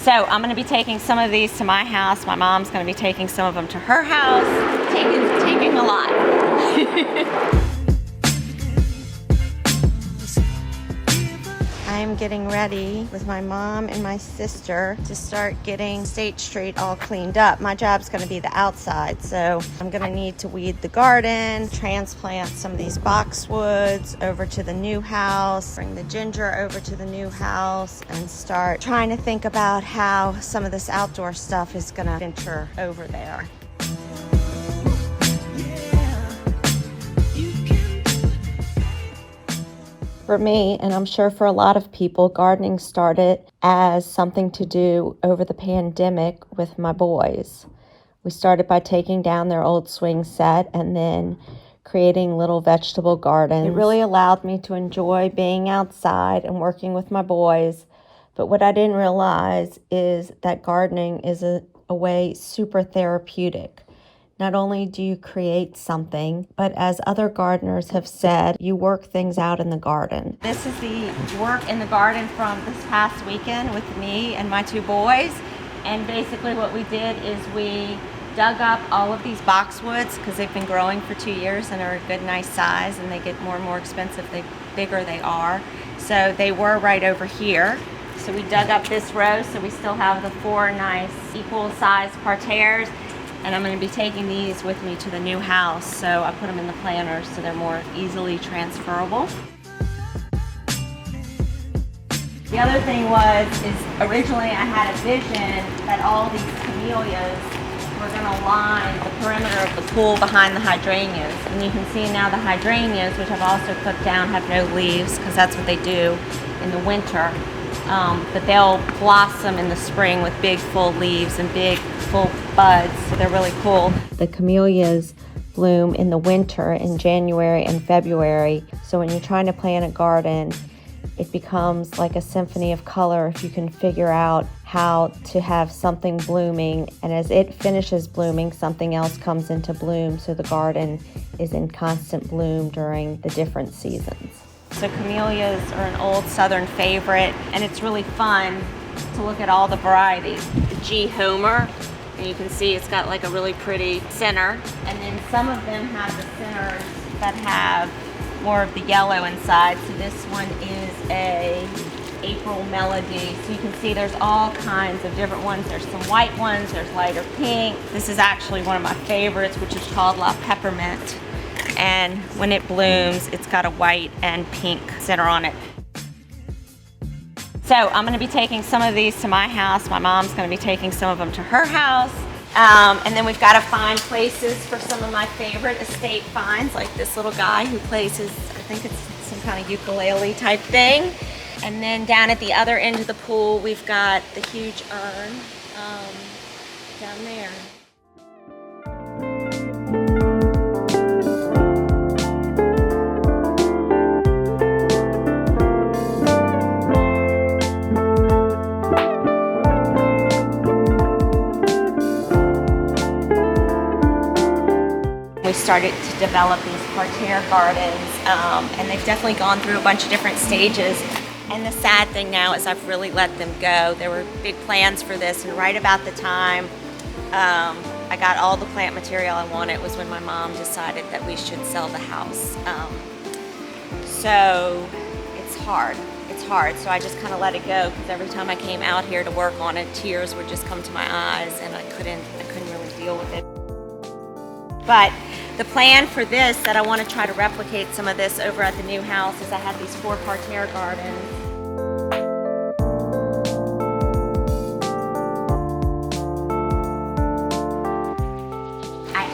So I'm gonna be taking some of these to my house. My mom's gonna be taking some of them to her house. Taking a lot. I'm getting ready with my mom and my sister to start getting State Street all cleaned up. My job's gonna be the outside, so I'm gonna need to weed the garden, transplant some of these boxwoods over to the new house, bring the ginger over to the new house, and start trying to think about how some of this outdoor stuff is gonna venture over there. For me, and I'm sure for a lot of people, gardening started as something to do over the pandemic with my boys. We started by taking down their old swing set and then creating little vegetable gardens. It really allowed me to enjoy being outside and working with my boys. But what I didn't realize is that gardening is a way super therapeutic. Not only do you create something, but as other gardeners have said, you work things out in the garden. This is the work in the garden from this past weekend with me and my two boys. And basically what we did is we dug up all of these boxwoods because they've been growing for 2 years and are a good, nice size, and they get more and more expensive the bigger they are. So they were right over here. So we dug up this row, so we still have the 4 nice equal sized parterres. And I'm going to be taking these with me to the new house, so I put them in the planters so they're more easily transferable. The other thing is originally I had a vision that all these camellias were going to line the perimeter of the pool behind the hydrangeas. And you can see now the hydrangeas, which I've also put down, have no leaves because that's what they do in the winter. But they'll blossom in the spring with big full leaves and big full buds, so they're really cool. The camellias bloom in the winter in January and February, so when you're trying to plant a garden, it becomes like a symphony of color if you can figure out how to have something blooming, and as it finishes blooming, something else comes into bloom, so the garden is in constant bloom during the different seasons. So camellias are an old southern favorite, and it's really fun to look at all the varieties. The G. Homer, and you can see it's got like a really pretty center, and then some of them have the centers that have more of the yellow inside. So this one is a April Melody. So you can see there's all kinds of different ones. There's some white ones, there's lighter pink. This is actually one of my favorites, which is called La Peppermint. And when it blooms, it's got a white and pink center on it. So I'm gonna be taking some of these to my house. My mom's gonna be taking some of them to her house. And then we've got to find places for some of my favorite estate finds, like this little guy who plays his, I think it's some kind of ukulele type thing. And then down at the other end of the pool, we've got the huge urn down there. We started to develop these parterre gardens, and they've definitely gone through a bunch of different stages. And the sad thing now is I've really let them go. There were big plans for this, and right about the time I got all the plant material I wanted was when my mom decided that we should sell the house. So it's hard. It's hard. So I just kind of let it go, because every time I came out here to work on it, tears would just come to my eyes, and I couldn't really deal with it. But the plan for this, that I want to try to replicate some of this over at the new house, is I have these 4 parterre gardens. I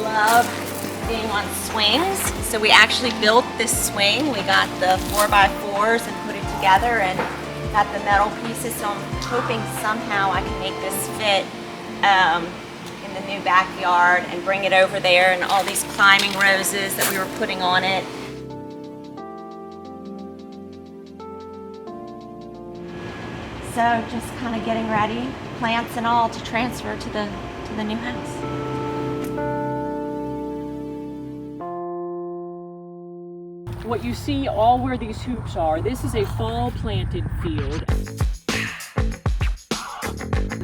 love being on swings. So we actually built this swing. We got the 4x4s and put it together and got the metal pieces. So I'm hoping somehow I can make this fit in the new backyard and bring it over there, and all these climbing roses that we were putting on it. So just kind of getting ready, plants and all, to transfer to the new house. What you see all where these hoops are, this is a fall planted field.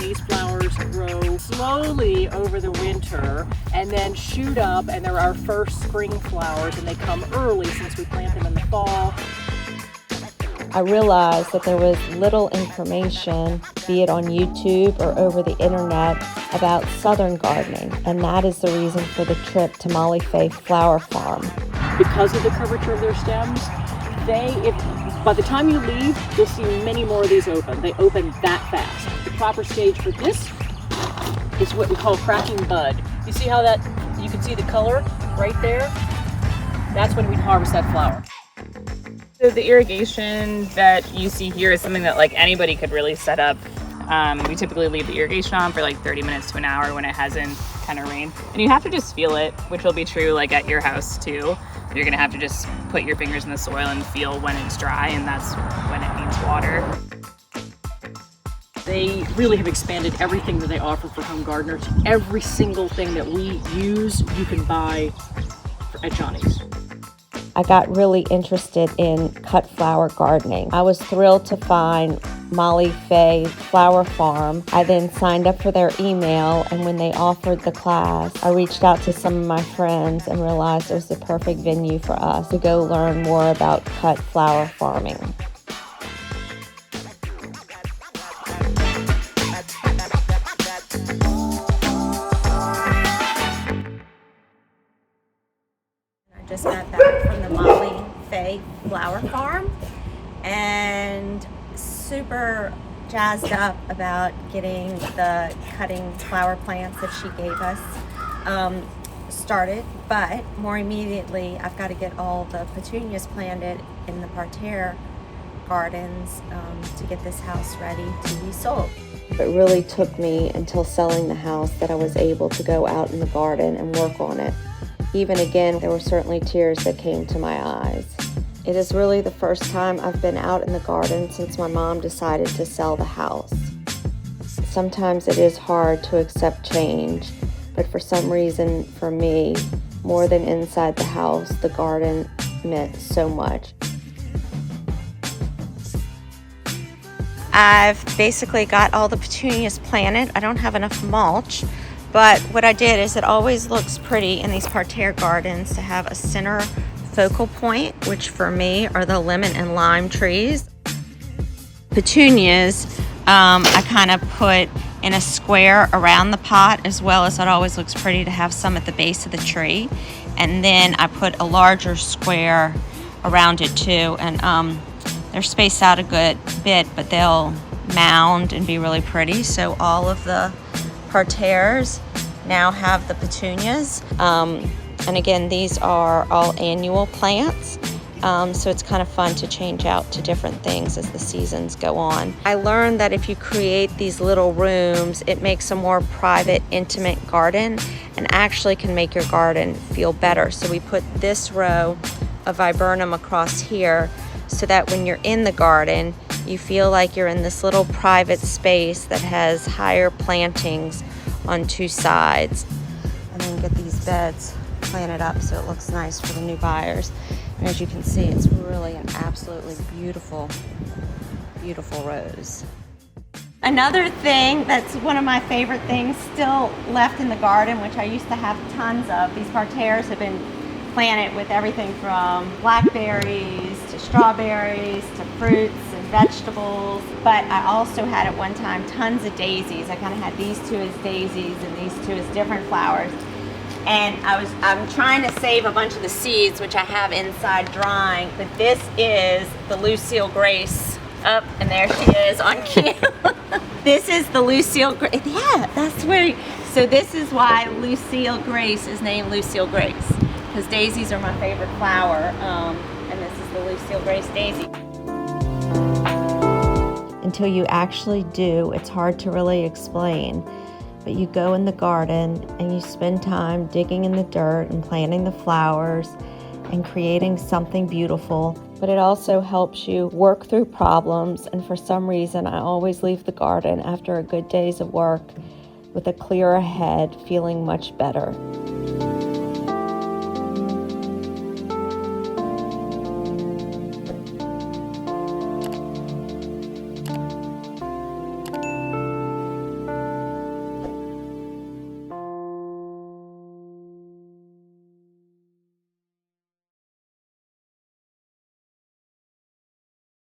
these flowers grow slowly over the winter and then shoot up, and they're our first spring flowers, and they come early since we plant them in the fall. I realized that there was little information, be it on YouTube or over the internet, about southern gardening, and that is the reason for the trip to Molly Faye Flower Farm. Because of the curvature of their stems, by the time you leave, you'll see many more of these open. They open that fast. The proper stage for this is what we call cracking bud. You see how you can see the color right there? That's when we harvest that flower. So the irrigation that you see here is something that like anybody could really set up. We typically leave the irrigation on for like 30 minutes to an hour when it hasn't kind of rained. And you have to just feel it, which will be true like at your house too. You're gonna have to just put your fingers in the soil and feel when it's dry, and that's when it needs water. They really have expanded everything that they offer for home gardeners. Every single thing that we use, you can buy at Johnny's. I got really interested in cut flower gardening. I was thrilled to find Molly Faye Flower Farm. I then signed up for their email, and when they offered the class, I reached out to some of my friends and realized it was the perfect venue for us to go learn more about cut flower farming. I just got back from the Molly Faye Flower Farm and super jazzed up about getting the cutting flower plants that she gave us started, but more immediately I've got to get all the petunias planted in the parterre gardens to get this house ready to be sold. It really took me until selling the house that I was able to go out in the garden and work on it. Even again, there were certainly tears that came to my eyes. It is really the first time I've been out in the garden since my mom decided to sell the house. Sometimes it is hard to accept change, but for some reason, for me, more than inside the house, the garden meant so much. I've basically got all the petunias planted. I don't have enough mulch, but what I did is it always looks pretty in these parterre gardens to have a center focal point, which for me are the lemon and lime trees. Petunias, I kind of put in a square around the pot, as well as it always looks pretty to have some at the base of the tree. And then I put a larger square around it too, and they're spaced out a good bit, but they'll mound and be really pretty. So all of the parterres now have the petunias. And again, these are all annual plants, so it's kind of fun to change out to different things as the seasons go on. I learned that if you create these little rooms, it makes a more private, intimate garden and actually can make your garden feel better. So we put this row of viburnum across here so that when you're in the garden, you feel like you're in this little private space that has higher plantings on two sides. And then get these beds planted up so it looks nice for the new buyers. And as you can see, it's really an absolutely beautiful, beautiful rose. Another thing that's one of my favorite things still left in the garden, which I used to have tons of, these parterres have been planted with everything from blackberries to strawberries to fruits and vegetables. But I also had at one time tons of daisies. I kind of had these two as daisies and these two as different flowers. And I'm trying to save a bunch of the seeds, which I have inside drying, but this is the Lucille Grace. Up, and there she is on cue. This is the Lucille Grace. Yeah, that's where. So this is why Lucille Grace is named Lucille Grace, because daisies are my favorite flower, and this is the Lucille Grace daisy. Until you actually do, it's hard to really explain. But you go in the garden and you spend time digging in the dirt and planting the flowers and creating something beautiful. But it also helps you work through problems, and for some reason I always leave the garden after a good day's of work with a clearer head, feeling much better.